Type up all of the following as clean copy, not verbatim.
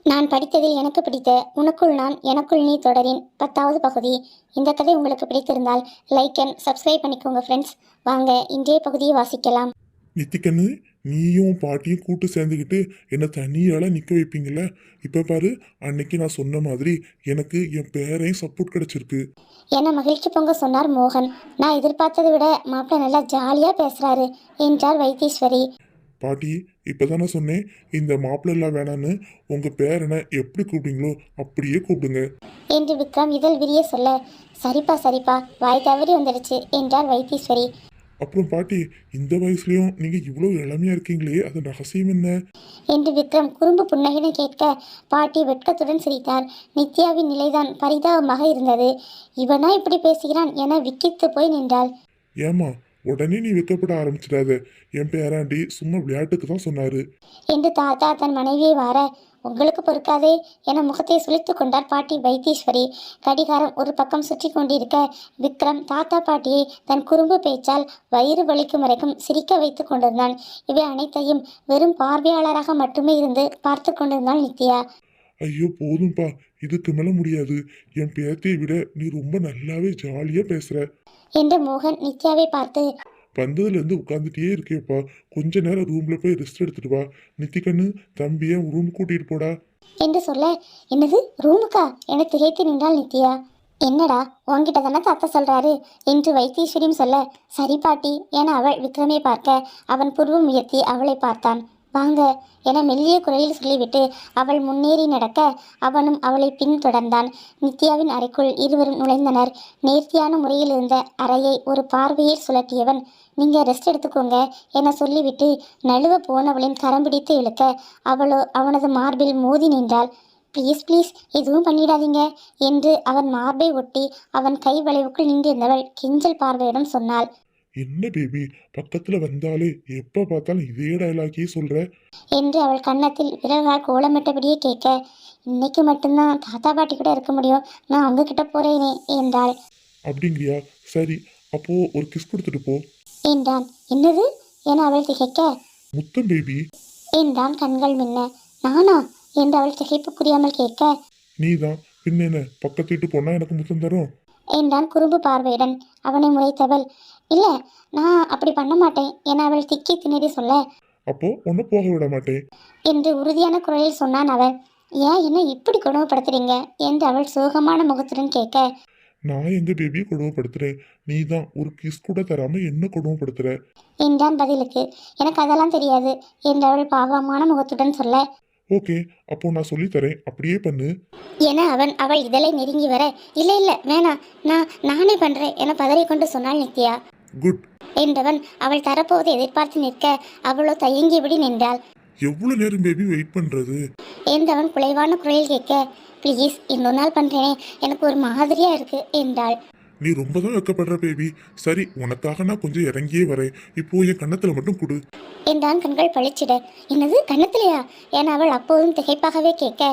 நான் படித்ததில் எனக்கு பிடித்த உனக்குள் நான் எனக்குள் நீ தொடரின் 10வது பகுதி. இந்த கதை உங்களுக்கு பிடித்திருந்தால் லைக் அண்ட் சப்ஸ்கிரைப் பண்ணிக்கோங்க ஃப்ரெண்ட்ஸ். வாங்க இன்றைய பகுதியை வாசிக்கலாம். நித்திக்கண்ணு, நீயும் பாட்டியும் கூட்டு சேர்ந்துக்கிட்டு என்னை தனியால நிற்க வைப்பீங்கள. இப்போ பாரு, அன்னைக்கு நான் சொன்ன மாதிரி எனக்கு என் பேரையும் சப்போர்ட் கிடைச்சிருக்கு. என மகிழ்ச்சி பொங்க சொன்னார் மோகன். நான் எதிர்பார்த்ததை விட மாப்பிள்ள நல்லா ஜாலியாக பேசுகிறாரு என்றார் வைத்தீஸ்வரி. பாட்டி, இப்போதான் நான் சொன்னேன் இந்த மாப்பிள்ளெல்லாம் வேணான்னு. உங்கள் பேரனை எப்படி கூப்பிடுங்களோ அப்படியே கூப்பிடுங்க என்று விக்ரம் இதழ் விரிய சொல்ல, சரிப்பா சரிப்பா வாய் தவறி வந்துடுச்சு என்றார் வைத்தீஸ்வரி. அப்புறம் பாட்டி, இந்த வயசுலயும் நீங்கள் இவ்வளோ இளமையாக இருக்கீங்களே, அது ரகசியம் என்ன? என்று விக்ரம் குறும்பு புன்னகையுடன் கேட்க, பாட்டி வெட்கத்துடன் சிரித்தார். நித்யாவின் நிலைதான் பரிதாபமாக இருந்தது. இவனா இப்படி பேசுகிறான் என விக்கித்து போய் நின்றாள். ஏமா, உடனே நீ வைக்கப்பட ஆரம்பிச்சிடாத. என் பேராண்டி சும்மா விளையாட்டுக்கு தான் சொன்னாரு என்று தாத்தா தன் மனைவியை வார, உங்களுக்கு பொறுக்காதே என முகத்தை சுளித்து கொண்டார் பாட்டி வைத்தீஸ்வரி. கடிகாரம் ஒரு பக்கம் சுற்றி கொண்டிருக்க விக்ரம் தாத்தா பாட்டியை தன் குறும்பு பேச்சால் வயிறு வலிக்கும் வரைக்கும் சிரிக்க வைத்து கொண்டிருந்தான். இவை அனைத்தையும் வெறும் பார்வையாளராக மட்டுமே இருந்து பார்த்து கொண்டிருந்தாள் நித்யா. ஐயோ போதும்பா, இதுக்கு மேல முடியாது. என் பேத்தியை விட நீ ரொம்ப நல்லாவே ஜாலியா பேசுற என்று மோகன் நித்யாவை பார்த்து, வந்ததுல இருந்து உட்காந்துட்டே இருக்கேப்பா. கொஞ்ச நேரம் ரூம்ல போய் ரெஸ்ட் எடுத்துட்டு வா. நித்திக்கண்ணு, தம்பியை ரூம் கூட்டிட்டு போடா என்று சொல்ல, என்னது ரூமுக்கா என திகைத்து நின்றாள் நித்யா. என்னடா உன்கிட்ட தானே தாத்தா சொல்றாரு என்று வைத்தீஸ்வரியும் சொல்ல, சரி பாட்டி என அவள் விக்ரமை பார்க்க அவன் புருவம் உயர்த்தி அவளை பார்த்தான். வாங்க என மெல்லிய குரலில் சொல்லிவிட்டு அவள் முன்னேறி நடக்க அவனும் அவளை பின்தொடர்ந்தான். நித்யாவின் அறைக்குள் இருவரும் நுழைந்தனர். நேர்த்தியான முறையில் இருந்த அறையை ஒரு பார்வையில் சுழற்றியவன், நீங்கள் ரெஸ்ட் எடுத்துக்கோங்க என சொல்லிவிட்டு நழுவ போனவளின் கரம் பிடித்து இழுக்க அவளோ அவனது மார்பில் மோதி நின்றாள். ப்ளீஸ் ப்ளீஸ் எதுவும் பண்ணிடாதீங்க என்று அவன் மார்பை ஒட்டி அவன் கை வளைவுக்குள் நின்றிருந்தவள் கிஞ்சல் பார்வையுடன் சொன்னாள். என்ன பேபி, பக்கத்துல வந்தாலே எப்ப பார்த்தாலும் இதே டயலாகே சொல்ற என்று அவள் கன்னத்தில் விரல்களால் கோலமிட்டபடியே கேட்க, இன்னைக்கு மட்டும்தான் தாத்தா பாட்டி கூட இருக்க முடியும், நான் அவங்க கிட்ட போறேனே என்றாள். அப்படிங்கிறியா? சரி, அப்போ ஒரு கிஸ் கொடுத்துட்டு போ என்றான். என்னது என அவள் திகைக்க, முத்தம் பேபி என்றான் கண்கள் மின்ன. நானா என்று அவள் திகைப்பு புரியாமல் கேட்க, நீதான் பின்ன என்ன, பக்கத்து வீட்டு பொண்ணா எனக்கு முத்தம் தரும் என்றான் குறும்பு பார்வையுடன். அவனை முறைத்தவள், இல்லை நான் அப்படி பண்ண மாட்டேன் என அவள் திக்கி திணறி சொல்ல, அப்போ உன்னை போக விட மாட்டேன் என்று உறுதியான குரலில் சொன்னான் அவன். ஏன் என்ன இப்படி கொடுமைப்படுத்துறீங்க என்று அவள் சோகமான முகத்துடன் கேட்க, நான் எங்க பேபியை கொடுமைப்படுத்துறேன்? நீ தான் ஒரு கிஸ் கூட தராம என்ன கொடுமைப்படுத்துற என்றான் பதிலுக்கு. எனக்கு அதெல்லாம் தெரியாது என்று அவள் பாவமான முகத்துடன் சொல்ல, ஓகே, அப்போ நான் சொல்லித்தரேன், அப்படியே பண்ணு என அவள் இதழை நெருங்கி வர, இல்லை இல்லை வேணாம், நானே பண்றேன் என பதறிக்கொண்டு சொன்னாள் நித்யா. குட் என்றவன் அவள் தரப்போவதை எதிர்பார்த்து நிற்க அவளோ தயங்கியபடி நின்றாள். எவ்வளவு நேரம் பேபி வெயிட் பண்றது என்றவன் குலைவான குரலில் கேட்க, ப்ளீஸ் இன்னொரு நாள் பண்றேனே, எனக்கு ஒரு மாதிரியா இருக்கு என்றாள். நீ ரொம்ப தான் வெக்கப்படுற பேபி. சரி, உனக்காக நான் கொஞ்சம் இறங்கியே வரேன். இப்போ என் கன்னத்துல மட்டும் கொடு என்றான் கண்கள் பளிச்சிட. என்னது கன்னத்திலையா என அவள் அப்போதும் திகைப்பாகவே கேட்க,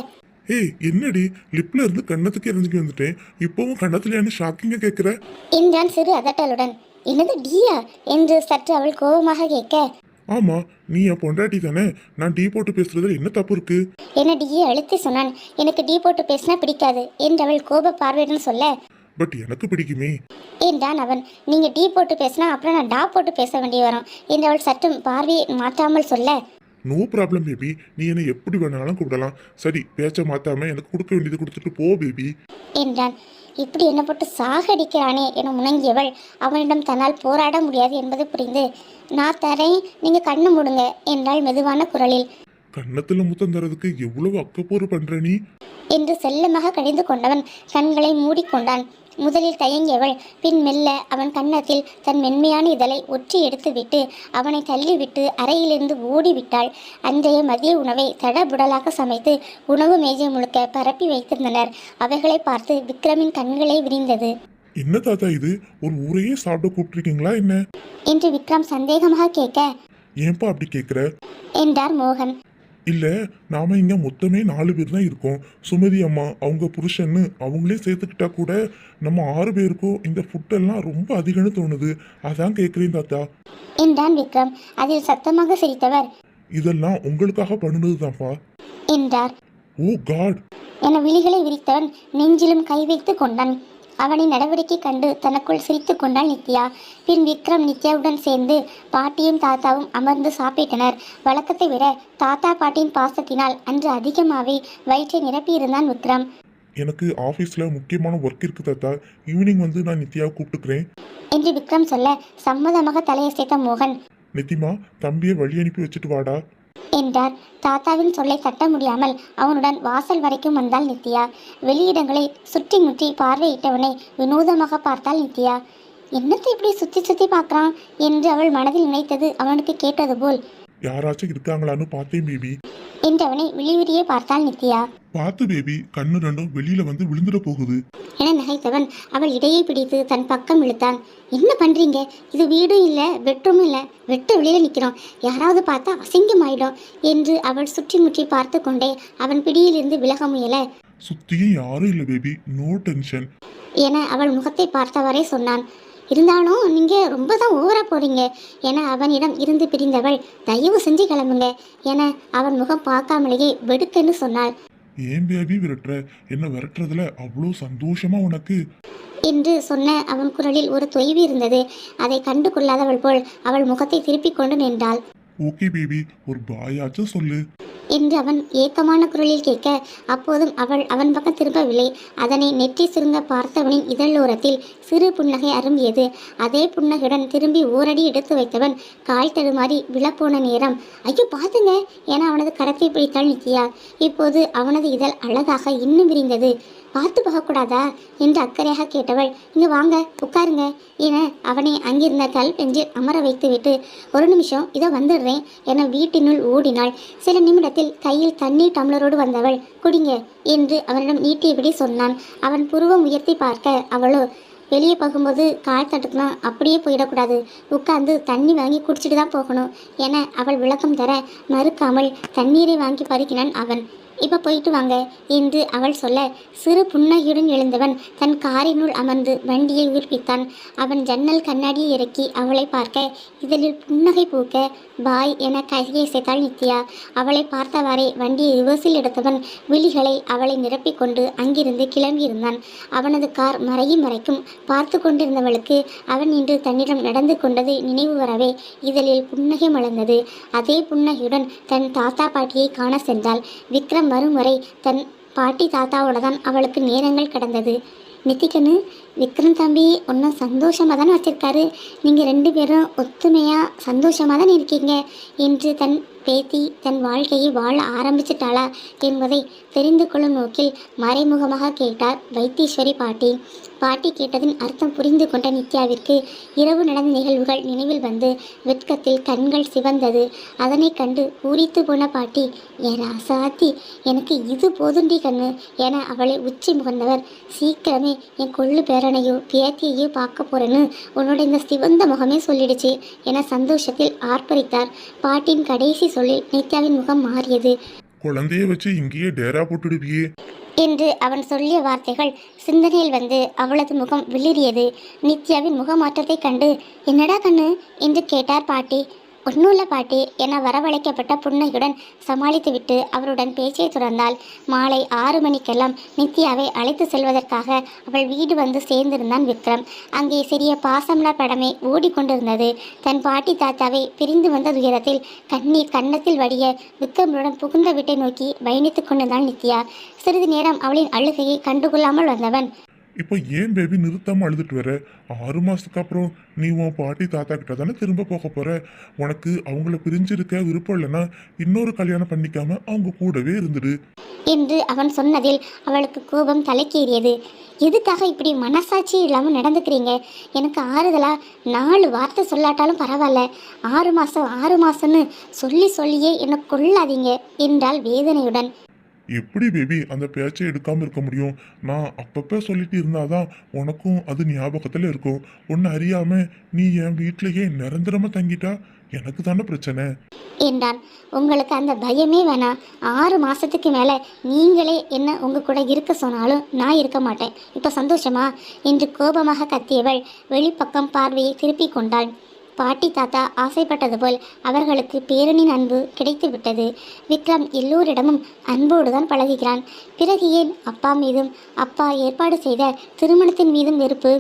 ஏய் என்னடி, லிப்ல இருந்து கன்னத்துக்கு இறந்துக்கு வந்துட்டேன், இப்பவும் கன்னத்துலயான்னு ஷாக்கிங்கா கேட்குற என்றான் சிறு அதட்டலுடன். என்னது டியா என்று சற்று அவள் கோபமாக கேட்க, ஆமா, நீ என் பொண்டாட்டி தானே, நான் டீ போட்டு பேசுறதுல என்ன தப்பு இருக்கு என டியை அழுத்தி சொன்னான். எனக்கு டீ போட்டு பேசினா பிடிக்காது என்று அவள் கோப பார்வையுடன் சொல்ல, பட் எனக்கு பிடிக்குமே என்றான் அவன். நீங்க டீ போட்டு பேசினா அப்புறம் நான் டா போட்டு பேச வேண்டி வரும் என்று அவள் சற்றும் பார்வையை மாற்றாமல் சொல்ல, நோ ப்ராப்ளம் பேபி, நீ என்னை எப்படி வேணாலும் கூப்பிடலாம். சரி, பேச்ச மாத்தாம எனக்கு கொடுக்க வேண்டியது கொடுத்துட்டு போ பேபி என்றான். இப்படி என்ன போட்டு சாகடிக்கிறானே என முணங்கியவள் அவனிடம் தன்னால் போராட முடியாது என்பது புரிந்து, நான் தரேன், நீங்க கண்ணு மூடுங்க என்றாள் மெதுவான குரலில். கன்னத்துல முத்தம் தரதுக்கு எவ்வளவு அக்கப்போரு பண்ற நீ என்று செல்லமாக கடிந்து கொண்டவன் கண்களை மூடிக்கொண்டான். முதலில் தயங்கியவள் பின் மெல்ல அவன் கன்னத்தில் தன் மென்மையான இதழை ஒற்றி எடுத்துவிட்டு அவனை தள்ளிவிட்டு அறையிலிருந்து ஓடிவிட்டாள். அன்றைய மதிய உணவை தடபுடலாக சமைத்து உணவு மேஜை முழுக்க பரப்பி வைத்திருந்தனர். அவைகளை பார்த்து விக்ரமின் கண்களை விரிந்தது. என்ன தாத்தா இது, ஒரு ஊரையே சாப்பிட கூப்பிட்டுருக்கீங்களா என்ன என்று விக்ரம் சந்தேகமாக கேட்க, ஏன்பா அப்படி கேட்குற என்றார் மோகன். இல்லை, நாம இங்கே மொத்தமே 4 பேர் தான் இருக்கோம். சுமதி அம்மா, அவங்க புருஷன்னு அவங்களே சேர்த்துக்கிட்டா கூட நம்ம 6 பேருக்கும் இந்த ஃபுட்டெல்லாம் ரொம்ப அதிகம்னு தோணுது. அதான் கேட்குறேன் தாத்தா என்றான் விக்ரம். அதில் சத்தமாக சிரித்தவர், இதெல்லாம் உங்களுக்காக பண்ணுனது தான்ப்பா என்றார். ஓ காட்! என விழிகளை விரித்தவன் நெஞ்சிலும் கை வைத்து கொண்டான். அவனின் நடவடிக்கை கண்டு தனக்குள் சிரித்து கொண்டாள் நித்யா. பின் விக்ரம் நித்யாவுடன் சேர்ந்து பாட்டியும் தாத்தாவும் அமர்ந்து சாப்பிட்டனர். வழக்கத்தை விட தாத்தா பாட்டியின் பாசத்தினால் அன்று அதிகமாகவே வயிற்றை நிரப்பியிருந்தான் விக்ரம். எனக்கு ஆஃபீஸில் முக்கியமான ஒர்க் இருக்கு தாத்தா, ஈவினிங் வந்து நான் நித்யாவை கூப்பிட்டுக்கிறேன் என்று விக்ரம் சொல்ல சம்மதமாக தலையசைத்த மோகன், நித்திமா, தம்பியை வழி அனுப்பி வச்சுட்டு வாடா என்றார். தாத்தாவின் சொல்லை தட்ட முடியாமல் அவனுடன் வாசல் வரைக்கும் வந்தாள் நித்யா. வெளியிடங்களை சுற்றி முற்றி பார்வையிட்டவனை வினோதமாக பார்த்தாள் நித்யா. என்னத்தை இப்படி சுத்தி சுத்தி பார்க்கறான் என்று அவள் மனதில் நினைத்தது அவனுக்கு கேட்டது போல். யாராச்சும் இருக்காங்களான்னு பார்த்தேன் பேபி என்றவனை விழிவிரியே பார்த்தாள் நித்யா. பார்த்து பேபி, கண்ணு ரெண்டும் வெளியில வந்து விழுந்துட போகுது என நகைத்தவன் அவள் இடையை பிடித்து தன் பக்கம் இழுத்தான். என்ன பண்றீங்க? இது வீடும் இல்லை, பெட்ரூமும் இல்லை, வெட்ட வெளியில நிற்கிறோம், யாராவது பார்த்தா அசிங்கமாயிடும் என்று அவள் சுற்றி முற்றி பார்த்து கொண்டே அவன் பிடியிலிருந்து விலக முயல. சுத்தியும் யாரும் இல்லை பேபி, நோ டென்ஷன் என அவள் முகத்தை பார்த்தவரே சொன்னான். இருந்தாலும் நீங்க ரொம்ப தான் ஓவரா போறீங்க என அவனிடம் இருந்து பிரிந்தவள், தயவு செஞ்சு கிளம்புங்க என அவன் முகம் பார்க்காமலேயே வெடுக்கென்று சொன்னாள். ஏன் பேபி விரட்டுற? என்ன விரட்டுறதுல அவ்வளோ சந்தோஷமா உனக்கு என்று சொன்ன அவன் குரலில் ஒரு தொய்வு இருந்தது. அதை கண்டு கொள்ளாதவள் போல் அவள் முகத்தை திருப்பிக் கொண்டு நின்றாள். ஓகே பேபி, ஒரு பாயாச்சும் சொல்லு என்று அவன் ஏக்கமான குரலில் கேட்க, அப்போதும் அவள் அவன் பக்கம் திரும்பவில்லை. அதனை நெற்றி சுருங்க பார்த்தவனின் இதழோரத்தில் சிறு புன்னகை அரும்பியது. அதே புன்னகையுடன் திரும்பி ஓரடி எடுத்து வைத்தவன் கால் தடுமாறி விழப்போன நேரம், ஐயோ பார்த்துங்க என அவனது கரத்தை பிடித்தாள் நித்யா. இப்போது அவனது இதழ் அழகாக இன்னும் விரிந்தது. பார்த்து போகக்கூடாதா என்று அக்கறையாக கேட்டவள், இங்கே வாங்க உட்காருங்க என அவனை அங்கிருந்த கல் பெஞ்சில் அமர வைத்துவிட்டு, ஒரு நிமிஷம் இதோ வந்துடுறேன் என வீட்டினுள் ஓடினாள். சில நிமிடத்தில் கையில் தண்ணீர் டம்ளரோடு வந்தவள், குடிங்க என்று அவனிடம் நீட்டியபடி சொன்னான். அவன் புருவம் உயர்த்தி பார்க்க அவளோ, வெளியே போகும்போது கால் தட்டுக்குனா அப்படியே போயிடக்கூடாது, உட்கார்ந்து தண்ணி வாங்கி குடிச்சிட்டு தான் போகணும் என அவள் விளக்கம் தர மறுக்காமல் தண்ணீரை வாங்கி பருகினான் அவன். இப்போ போயிட்டு வாங்க என்று அவள் சொல்ல சிறு புன்னகையுடன் எழுந்தவன் தன் காரினுள் அமர்ந்து வண்டியை உயிர்ப்பித்தான். அவன் ஜன்னல் கண்ணாடியை இறக்கி அவளை பார்க்க இதழில் புன்னகை பூக்க பாய் என கையை சேர்த்தாள் நித்யா. அவளை பார்த்தவாறே வண்டியை ரிவர்ஸில் எடுத்தவன் விழிகளை அவளை நிரப்பிக் கொண்டு அங்கிருந்து கிளம்பியிருந்தான். அவனது கார் மறையும் வரைக்கும் பார்த்து கொண்டிருந்தவளுக்கு அவன் இன்று தன்னிடம் நடந்து கொண்டது நினைவு வரவே இதழில் புன்னகை மலர்ந்தது. அதே புன்னகையுடன் தன் தாத்தா பாட்டியை காண சென்றாள். விக்ரம் வரும் வரை தன் பாட்டி தாத்தாவோட தான் அவளுக்கு நேரங்கள் கடந்தது. நித்திகனு, விக்ரம் தம்பி ஒன்றும் சந்தோஷமாக தானே வச்சிருக்காரு, நீங்கள் ரெண்டு பேரும் ஒத்துமையாக சந்தோஷமாக தான் இருக்கீங்க என்று தன் பேத்தி தன் வாழ்க்கையை வாழ ஆரம்பிச்சிட்டாளா என்பதை தெரிந்து கொள்ளும் நோக்கில் மறைமுகமாக கேட்டார் வைத்தீஸ்வரி பாட்டி. பாட்டி கேட்டதின் அர்த்தம் புரிந்து கொண்ட நித்யாவிற்கு இரவு நடந்த நிகழ்வுகள் நினைவில் வந்து வெட்கத்தில் கண்கள் சிவந்தது. அதனை கண்டு பூரித்து போன பாட்டி, என் ராசாத்தி, எனக்கு இது போதுண்டி கண்ணு என அவளை உச்சி முகர்ந்தவர், சீக்கிரமே என் கொள்ளு பேரனையோ பேத்தியையோ பார்க்க போறேன்னு உன்னோட இந்த சிவந்த முகமே சொல்லிடுச்சு என சந்தோஷத்தில் ஆர்ப்பரித்தார். பாட்டின் கடைசி சொல்லில் நித்யாவின் முகம் மாறியது. குழந்தைய வச்சு இங்கேயே டேரா போட்டுடுவியே என்று அவன் சொல்லிய வார்த்தைகள் சிந்தனையில் வந்து அவளது முகம் விளிரியது. நித்யாவின் முகமாற்றத்தைக் கண்டு, என்னடா கண்ணு என்று கேட்டார் பாட்டி. ஒன்றும் இல்லை பாட்டி என வரவழைக்கப்பட்ட புன்னகையுடன் சமாளித்துவிட்டு அவருடன் பேச்சை தொடர்ந்தாள். மாலை 6 மணிக்கெல்லாம் நித்யாவை அழைத்து செல்வதற்காக அவள் வீடு வந்து சேர்ந்திருந்தான் விக்ரம். அங்கே சிறிய பாசமலர் படமே ஓடிக்கொண்டிருந்தது. தன் பாட்டி தாத்தாவை பிரிந்து வந்த துயரத்தில் கண்ணீர் கன்னத்தில் வடிய விக்ரமுடன் புகுந்த வீட்டை நோக்கி பயணித்து கொண்டிருந்தான் நித்யா. சிறிது நேரம் அவளின் அழுகையை கண்டுகொள்ளாமல் வந்தவன், இப்போ ஏன் பேபி நிறுத்தாம அழுதுட்டு வர? 6 மாசத்துக்கு அப்புறம் நீ உன் பாட்டி தாத்தா கிட்ட தானே திரும்ப போக போற. உனக்கு அவங்கள பிரிஞ்சிருக்க விருப்பம் இல்லைன்னா இன்னொரு கல்யாணம் பண்ணிக்காம அவங்க கூடவே இருந்துடு என்று அவன் சொன்னதில் அவளுக்கு கோபம் தலைக்கேறியது. எதுக்காக இப்படி மனசாட்சி இல்லாமல் நடந்துக்கிறீங்க? எனக்கு ஆறுதலா 4 வார்த்தை சொல்லாட்டாலும் பரவாயில்ல, 6 மாசம்னு சொல்லியே என்னை கொள்ளாதீங்க என்றாள் வேதனையுடன். எப்படி பேபி அந்த பேச்சை எடுக்காம இருக்க முடியும்? நான் அப்பப்போ சொல்லிட்டு இருந்தாதான் உனக்கும் அது ஞாபகத்துல இருக்கும். ஒன்னு அறியாம நீ என் வீட்டிலேயே நிரந்தரமா தங்கிட்டா எனக்கு தானே பிரச்சனை என்றான். உங்களுக்கு அந்த பயமே வேணாம். 6 மாசத்துக்கு மேலே நீங்களே என்ன உங்க கூட இருக்க சொன்னாலும் நான் இருக்க மாட்டேன். இப்போ சந்தோஷமா என்று கோபமாக கத்தியவள் வெளிப்பக்கம் பார்வையை திருப்பி கொண்டாள். பாட்டி தாத்தா ஆசைப்பட்டது போல் அவர்களுக்கு பேரனின் அன்பு கிடைத்து விட்டது. விக்ரம் எல்லோரிடமும் அன்போடு தான் பழகுகிறான். பிறகு ஏன் அப்பா மீதும் அப்பா ஏற்பாடு செய்த திருமணத்தின் மீதும் வெறுப்பு?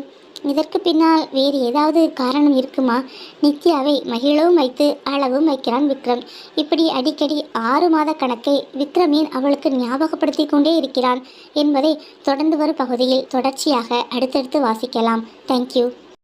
இதற்கு பின்னால் வேறு ஏதாவது காரணம் இருக்குமா? நித்யாவை மகிழவும் வைத்து அழவும் வைக்கிறான் விக்ரம். இப்படி அடிக்கடி 6 மாத கணக்கை விக்ரமேன் அவளுக்கு ஞாபகப்படுத்தி கொண்டே இருக்கிறான் என்பதை தொடர்ந்து வரும் பகுதியில் தொடர்ச்சியாக அடுத்தடுத்து வாசிக்கலாம். தேங்க்யூ.